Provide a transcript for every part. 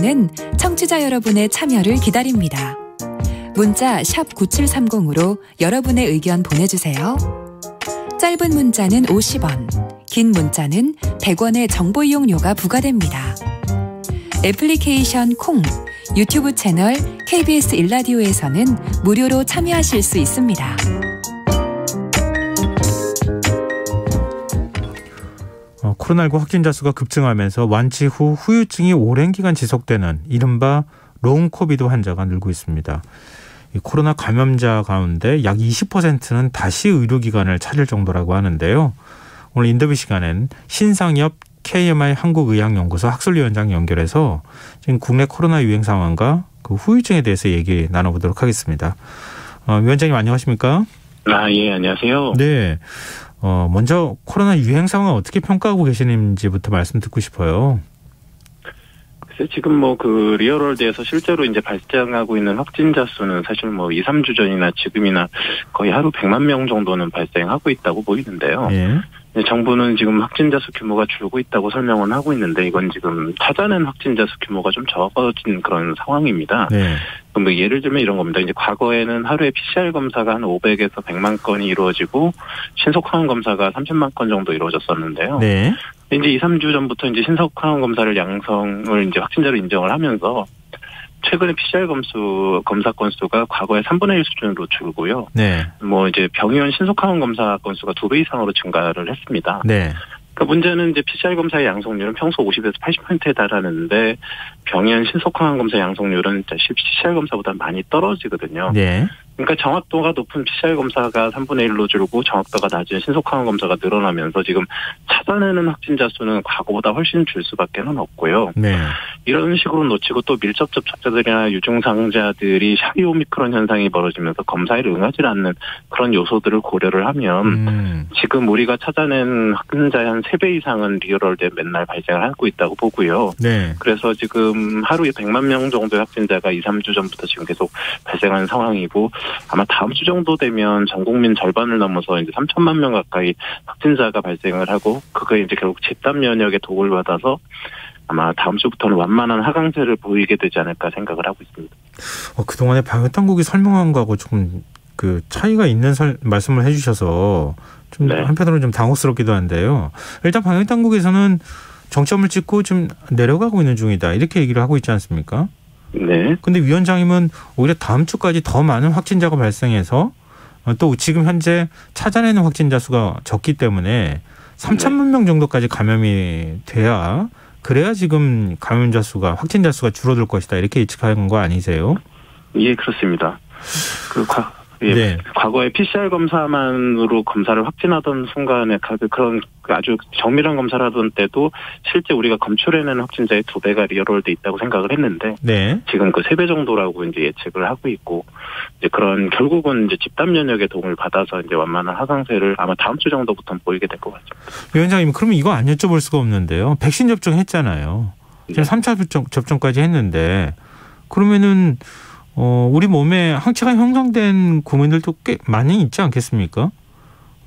라디오는 청취자 여러분의 참여를 기다립니다. 문자 샵 9730으로 여러분의 의견 보내주세요. 짧은 문자는 50원, 긴 문자는 100원의 정보 이용료가 부과됩니다. 애플리케이션 콩, 유튜브 채널 KBS 1라디오에서는 무료로 참여하실 수 있습니다. 코로나19 확진자 수가 급증하면서 완치 후 후유증이 오랜 기간 지속되는 이른바 롱 코비드 환자가 늘고 있습니다. 이 코로나 감염자 가운데 약 20%는 다시 의료기관을 찾을 정도라고 하는데요. 오늘 인터뷰 시간엔 신상엽 KMI 한국의학연구소 학술위원장 연결해서 지금 국내 코로나 유행 상황과 그 후유증에 대해서 얘기 나눠보도록 하겠습니다. 위원장님 안녕하십니까? 예, 안녕하세요. 네. 먼저 코로나 유행 상황 어떻게 평가하고 계시는지부터 말씀 듣고 싶어요. 글쎄, 지금 리얼월드에서 실제로 이제 발생하고 있는 확진자 수는 사실 2, 3주 전이나 지금이나 거의 하루 100만 명 정도는 발생하고 있다고 보이는데요. 예. 정부는 지금 확진자 수 규모가 줄고 있다고 설명은 하고 있는데 이건 지금 찾아낸 확진자 수 규모가 좀 적어진 그런 상황입니다. 네. 그럼 예를 들면 이런 겁니다. 이제 과거에는 하루에 PCR 검사가 한 500에서 100만 건이 이루어지고 신속 항원 검사가 30만 건 정도 이루어졌었는데요. 네. 이제 2, 3주 전부터 이제 신속 항원 검사를 양성을 이제 확진자로 인정을 하면서 최근에 PCR 검사 건수가 과거의 3분의 1 수준으로 줄고요. 네. 이제 병의원 신속 항원 검사 건수가 2배 이상으로 증가를 했습니다. 네. 그러니까 문제는 이제 PCR 검사의 양성률은 평소 50에서 80%에 달하는데 병의원 신속 항원 검사 양성률은 PCR 검사보다 많이 떨어지거든요. 네. 그러니까 정확도가 높은 PCR 검사가 3분의 1로 줄고 정확도가 낮은 신속 항원 검사가 늘어나면서 지금 찾아내는 확진자 수는 과거보다 훨씬 줄 수밖에는 없고요. 네. 이런 식으로 놓치고 또 밀접 접촉자들이나 유증상자들이 샤이 오미크론 현상이 벌어지면서 검사에 응하지 않는 그런 요소들을 고려를 하면 지금 우리가 찾아낸 확진자의 한 3배 이상은 리얼월드에 맨날 발생을 하고 있다고 보고요. 네. 그래서 지금 하루에 100만 명 정도의 확진자가 2, 3주 전부터 지금 계속 발생하는 상황이고 아마 다음 주 정도 되면 전 국민 절반을 넘어서 이제 3천만 명 가까이 확진자가 발생을 하고 그게 이제 결국 집단 면역에 도움을 받아서 아마 다음 주부터는 완만한 하강세를 보이게 되지 않을까 생각을 하고 있습니다. 그동안에 방역당국이 설명한 거하고 조금 그 차이가 있는 말씀을 해주셔서 좀 네. 한편으로는 좀 당혹스럽기도 한데요. 일단 방역당국에서는 정점을 찍고 좀 내려가고 있는 중이다 이렇게 얘기를 하고 있지 않습니까? 네. 근데 위원장님은 오히려 다음 주까지 더 많은 확진자가 발생해서 또 지금 현재 찾아내는 확진자 수가 적기 때문에 3천만 명 정도까지 감염이 돼야 그래야 지금 감염자 수가 확진자 수가 줄어들 것이다 이렇게 예측하는 거 아니세요? 예, 그렇습니다. 네. 과거에 PCR 검사만으로 검사를 확진하던 순간에 그런 아주 정밀한 검사를 하던 때도 실제 우리가 검출해내는 확진자의 2배가 리얼월드에 있다고 생각을 했는데 네. 지금 그 3배 정도라고 이제 예측을 하고 있고 이제 그런 결국은 이제 집단 면역의 도움을 받아서 이제 완만한 하강세를 아마 다음 주 정도부터는 보이게 될 것 같습니다. 위원장님, 그러면 이거 안 여쭤볼 수가 없는데요. 백신 접종했잖아요. 지금 3차 접종까지 했는데 그러면은 우리 몸에 항체가 형성된 국민들도 꽤 많이 있지 않겠습니까?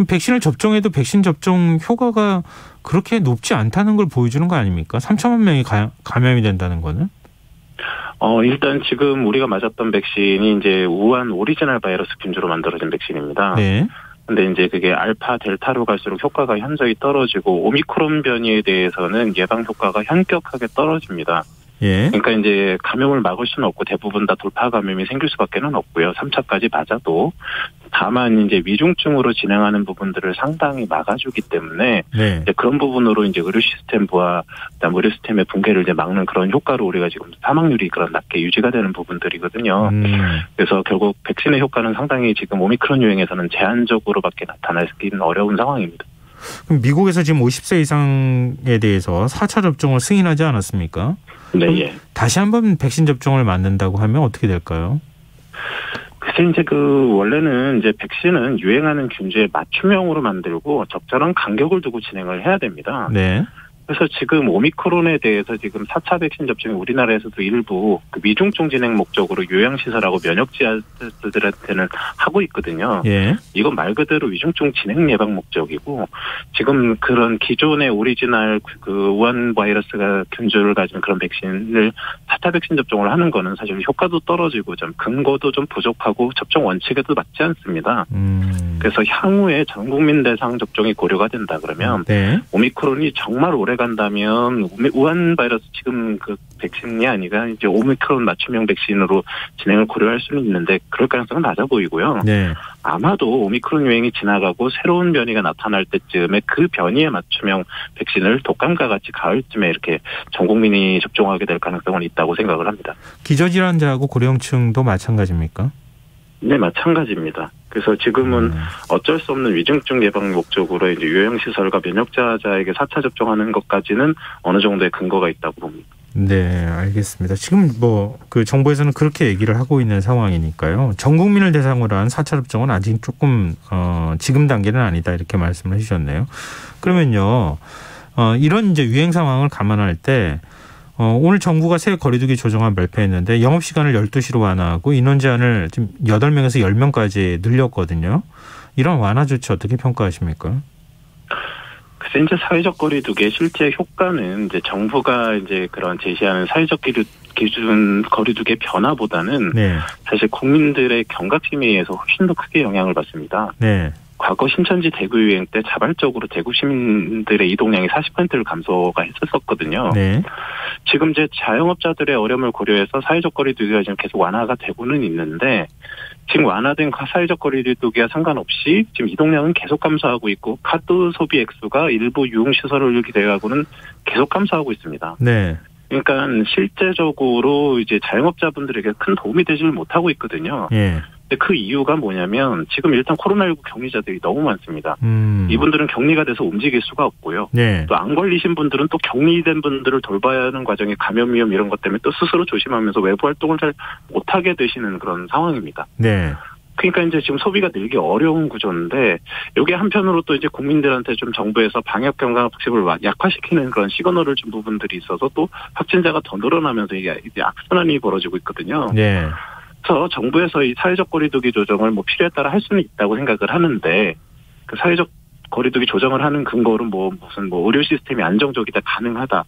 백신을 접종해도 백신 접종 효과가 그렇게 높지 않다는 걸 보여주는 거 아닙니까? 3천만 명이 감염이 된다는 거는? 일단 지금 우리가 맞았던 백신이 이제 우한 오리지널 바이러스 균주로 만들어진 백신입니다. 네. 근데 이제 그게 알파, 델타로 갈수록 효과가 현저히 떨어지고 오미크론 변이에 대해서는 예방 효과가 현격하게 떨어집니다. 예. 그러니까 이제 감염을 막을 수는 없고 대부분 다 돌파 감염이 생길 수밖에는 없고요. 3차까지 맞아도 다만 이제 위중증으로 진행하는 부분들을 상당히 막아주기 때문에 네. 이제 그런 부분으로 이제 의료 시스템과 그다음 의료 시스템의 붕괴를 이제 막는 그런 효과로 우리가 지금 사망률이 그런 낮게 유지가 되는 부분들이거든요. 그래서 결국 백신의 효과는 상당히 지금 오미크론 유행에서는 제한적으로밖에 나타나기는 어려운 상황입니다. 그럼 미국에서 지금 50세 이상에 대해서 4차 접종을 승인하지 않았습니까? 네, 예. 다시 한번 백신 접종을 맞는다고 하면 어떻게 될까요? 글쎄 이제 원래는 이제 백신은 유행하는 균주에 맞춤형으로 만들고 적절한 간격을 두고 진행을 해야 됩니다. 네. 그래서 지금 오미크론에 대해서 지금 4차 백신 접종이 우리나라에서도 일부 위중증 진행 목적으로 요양시설하고 면역지하들한테는 하고 있거든요. 예. 이건 말 그대로 위중증 진행 예방 목적이고 지금 그런 기존의 오리지널 우한 바이러스가 균주를 가진 그런 백신을 4차 4차 백신 접종을 하는 거는 사실 효과도 떨어지고 좀 근거도 좀 부족하고 접종 원칙에도 맞지 않습니다. 그래서 향후에 전 국민 대상 접종이 고려가 된다 그러면 네. 오미크론이 정말 오래 간다면 우한 바이러스 지금 그 백신이 아니라 이제 오미크론 맞춤형 백신으로 진행을 고려할 수는 있는데 그럴 가능성은 낮아 보이고요. 네. 아마도 오미크론 유행이 지나가고 새로운 변이가 나타날 때쯤에 그 변이에 맞춤형 백신을 독감과 같이 가을쯤에 이렇게 전 국민이 접종하게 될 가능성은 있다고 생각을 합니다. 기저질환자하고 고령층도 마찬가지입니까? 네, 마찬가지입니다. 그래서 지금은 어쩔 수 없는 위중증 예방 목적으로 이제 요양시설과 면역자자에게 4차 접종하는 것까지는 어느 정도의 근거가 있다고 봅니다. 네, 알겠습니다. 지금 그 정부에서는 그렇게 얘기를 하고 있는 상황이니까요. 전 국민을 대상으로 한 4차 접종은 아직 조금 지금 단계는 아니다 이렇게 말씀을 해주셨네요. 그러면요, 이런 이제 유행 상황을 감안할 때 오늘 정부가 새 거리두기 조정안 발표했는데 영업 시간을 12시로 완화하고 인원 제한을 지금 8명에서 10명까지 늘렸거든요. 이런 완화 조치 어떻게 평가하십니까? 그래서 이제 사회적 거리두기의 실제 효과는 이제 정부가 이제 그런 제시하는 사회적 기준 거리두기의 변화보다는 네. 사실 국민들의 경각심에 의해서 훨씬 더 크게 영향을 받습니다. 네. 과거 신천지 대구 유행 때 자발적으로 대구 시민들의 이동량이 40%를 감소가 했었거든요. 네. 지금 이제 자영업자들의 어려움을 고려해서 사회적 거리두기가 지금 계속 완화가 되고는 있는데 지금 완화된 사회적 거리두기와 상관없이 지금 이동량은 계속 감소하고 있고 카드 소비 액수가 일부 유흥시설을 기대하고는 계속 감소하고 있습니다. 네. 그러니까 실제적으로 이제 자영업자분들에게 큰 도움이 되지를 못하고 있거든요. 네. 근데 그 이유가 뭐냐면 지금 일단 코로나19 격리자들이 너무 많습니다. 이분들은 격리가 돼서 움직일 수가 없고요. 네. 또 안 걸리신 분들은 또 격리된 분들을 돌봐야 하는 과정에 감염 위험 이런 것 때문에 또 스스로 조심하면서 외부 활동을 잘 못하게 되시는 그런 상황입니다. 네. 그러니까 이제 지금 소비가 늘기 어려운 구조인데 이게 한편으로 또 이제 국민들한테 좀 정부에서 방역 경각심을 약화시키는 그런 시그널을 준 부분들이 있어서 또 확진자가 더 늘어나면서 이게 이제 악순환이 벌어지고 있거든요. 네. 그래서 정부에서 이 사회적 거리두기 조정을 필요에 따라 할 수는 있다고 생각을 하는데 그 사회적 거리두기 조정을 하는 근거로 무슨 의료 시스템이 안정적이다 가능하다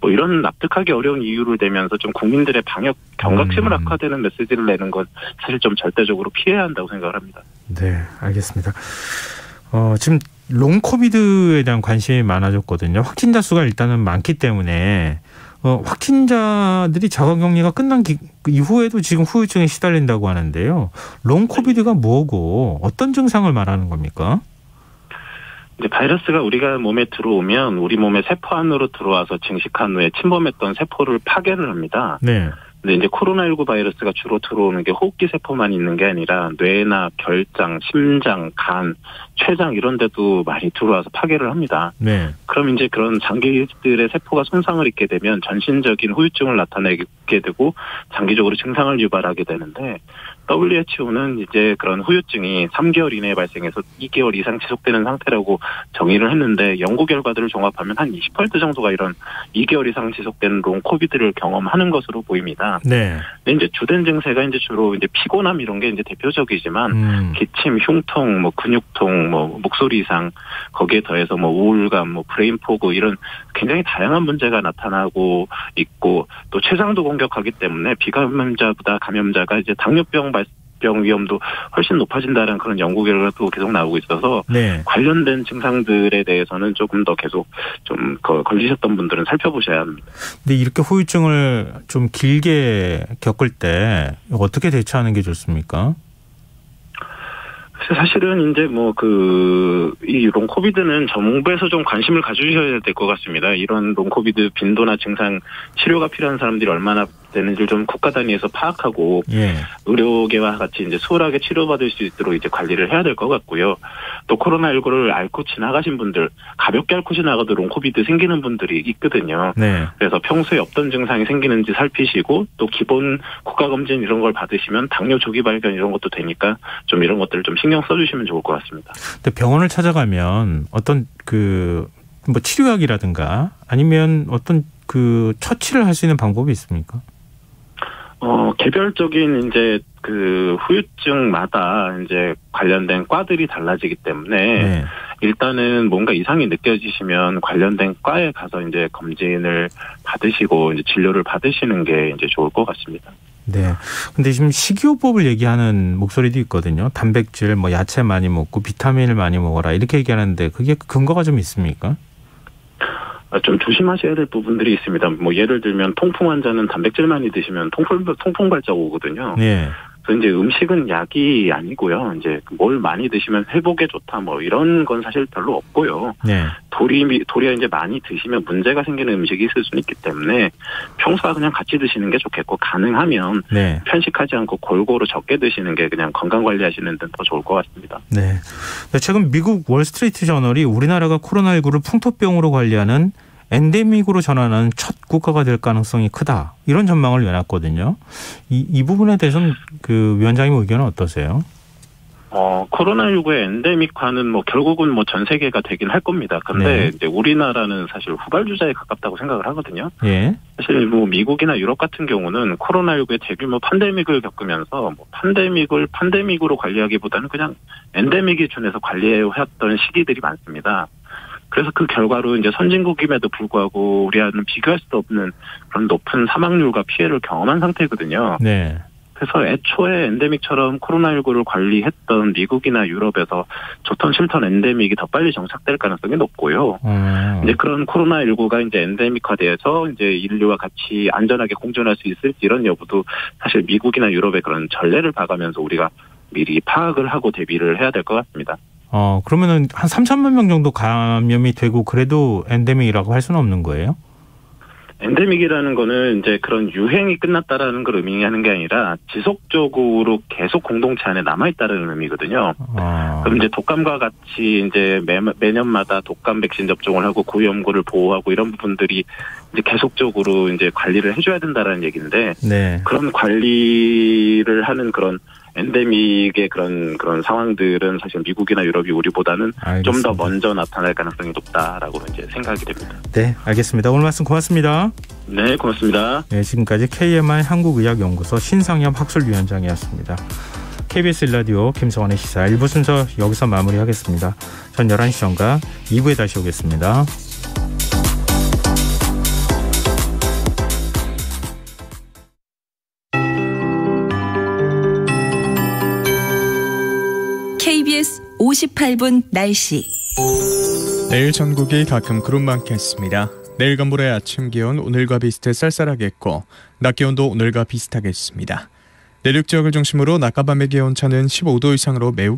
이런 납득하기 어려운 이유를 대면서 좀 국민들의 방역 경각심을 악화되는 메시지를 내는 건 사실 좀 절대적으로 피해야 한다고 생각을 합니다. 네, 알겠습니다. 지금 롱 코비드에 대한 관심이 많아졌거든요. 확진자 수가 일단은 많기 때문에 확진자들이 자가격리가 끝난 이후에도 지금 후유증에 시달린다고 하는데요. 롱 코비드가 뭐고 어떤 증상을 말하는 겁니까? 이제 바이러스가 우리가 몸에 들어오면 우리 몸의 세포 안으로 들어와서 증식한 후에 침범했던 세포를 파괴를 합니다. 네. 근데 이제 코로나19 바이러스가 주로 들어오는 게 호흡기 세포만 있는 게 아니라 뇌나 결장, 심장, 간, 췌장 이런 데도 많이 들어와서 파괴를 합니다. 네. 그럼 이제 그런 장기들의 세포가 손상을 입게 되면 전신적인 후유증을 나타내게 되고 장기적으로 증상을 유발하게 되는데 WHO는 이제 그런 후유증이 3개월 이내에 발생해서 2개월 이상 지속되는 상태라고 정의를 했는데 연구 결과들을 종합하면 한 20% 정도가 이런 2개월 이상 지속되는 롱 코비드를 경험하는 것으로 보입니다. 네. 근데 이제 주된 증세가 이제 주로 이제 피곤함 이런 게 이제 대표적이지만 기침, 흉통, 근육통, 목소리 이상 거기에 더해서 우울감, 브레인 포그 이런 굉장히 다양한 문제가 나타나고 있고 또 췌장도 공격하기 때문에 비감염자보다 감염자가 이제 당뇨병 발병 위험도 훨씬 높아진다는 그런 연구 결과도 계속 나오고 있어서 네. 관련된 증상들에 대해서는 조금 더 계속 좀 걸리셨던 분들은 살펴보셔야 합니다. 근데 이렇게 후유증을 좀 길게 겪을 때 어떻게 대처하는 게 좋습니까? 사실은 이제 이 롱 코비드는 정부에서 좀 관심을 가주셔야 될 것 같습니다. 이런 롱 코비드 빈도나 증상 치료가 필요한 사람들이 얼마나 되는지를 좀 국가 단위에서 파악하고 의료계와 같이 이제 수월하게 치료받을 수 있도록 이제 관리를 해야 될 것 같고요. 또 코로나19를 앓고 지나가신 분들, 가볍게 앓고 지나가도 롱 코비드 생기는 분들이 있거든요. 네. 그래서 평소에 없던 증상이 생기는지 살피시고 또 기본 국가검진 이런 걸 받으시면 당뇨 조기 발견 이런 것도 되니까 좀 이런 것들을 좀 신경 써주시면 좋을 것 같습니다. 근데 병원을 찾아가면 어떤 치료약이라든가 아니면 어떤 처치를 할 수 있는 방법이 있습니까? 개별적인 이제 후유증마다 이제 관련된 과들이 달라지기 때문에 일단은 뭔가 이상이 느껴지시면 관련된 과에 가서 이제 검진을 받으시고 이제 진료를 받으시는 게 이제 좋을 것 같습니다. 네. 근데 지금 식이요법을 얘기하는 목소리도 있거든요. 단백질, 뭐 야채 많이 먹고 비타민을 많이 먹어라 이렇게 얘기하는데 그게 근거가 좀 있습니까? 좀 조심하셔야 될 부분들이 있습니다. 뭐 예를 들면 통풍 환자는 단백질 많이 드시면 통풍 발작 오거든요. 네. 그래서 이제 음식은 약이 아니고요. 이제 뭘 많이 드시면 회복에 좋다 뭐 이런 건 사실 별로 없고요. 네. 도리어 이제 많이 드시면 문제가 생기는 음식이 있을 수는 있기 때문에 평소와 그냥 같이 드시는 게 좋겠고 가능하면 네. 편식하지 않고 골고루 적게 드시는 게 그냥 건강 관리하시는 데는 더 좋을 것 같습니다. 네. 최근 미국 월스트리트 저널이 우리나라가 코로나19를 풍토병으로 관리하는 엔데믹으로 전환하는 첫 국가가 될 가능성이 크다. 이런 전망을 내놨거든요. 이 부분에 대해서는 그 위원장님 의견은 어떠세요? 코로나19의 엔데믹화는 뭐 결국은 뭐 전 세계가 되긴 할 겁니다. 그런데 네. 이제 우리나라는 사실 후발주자에 가깝다고 생각을 하거든요. 예. 사실 뭐 미국이나 유럽 같은 경우는 코로나19의 대규모 팬데믹을 겪으면서 뭐 팬데믹으로 관리하기보다는 그냥 엔데믹 기준에서 관리해왔던 시기들이 많습니다. 그래서 그 결과로 이제 선진국임에도 불구하고 우리와는 비교할 수도 없는 그런 높은 사망률과 피해를 경험한 상태거든요. 네. 그래서 애초에 엔데믹처럼 코로나19를 관리했던 미국이나 유럽에서 좋던 싫던 엔데믹이 더 빨리 정착될 가능성이 높고요. 이제 그런 코로나19가 이제 엔데믹화돼서 이제 인류와 같이 안전하게 공존할 수 있을지 이런 여부도 사실 미국이나 유럽의 그런 전례를 봐가면서 우리가 미리 파악을 하고 대비를 해야 될 것 같습니다. 그러면은 한 3천만 명 정도 감염이 되고 그래도 엔데믹이라고 할 수는 없는 거예요? 엔데믹이라는 거는 이제 그런 유행이 끝났다라는 걸 의미하는 게 아니라 지속적으로 계속 공동체 안에 남아있다는 의미거든요. 그럼 이제 독감과 같이 이제 매년마다 독감 백신 접종을 하고 고위험군을 보호하고 이런 부분들이 이제 계속적으로 이제 관리를 해줘야 된다라는 얘기인데, 네. 그런 관리를 하는 그런 엔데믹의 그런 상황들은 사실 미국이나 유럽이 우리보다는 좀 더 먼저 나타날 가능성이 높다라고 이제 생각이 됩니다. 네, 알겠습니다. 오늘 말씀 고맙습니다. 네, 고맙습니다. 네, 지금까지 KMI 한국의학연구소 신상엽 학술위원장이었습니다. KBS 1라디오 김성환의 시사 1부 순서 여기서 마무리하겠습니다. 전 11시 전과 2부에 다시 오겠습니다. KBS 58분 날씨. 내일 전국이 가끔 구름 많겠습니다. 내일과 모레 아침 기온 오늘과 비슷해 쌀쌀하겠고 낮 기온도 오늘과 비슷하겠습니다. 내륙 지역을 중심으로 낮과 밤의 기온차는 15도 이상으로 매우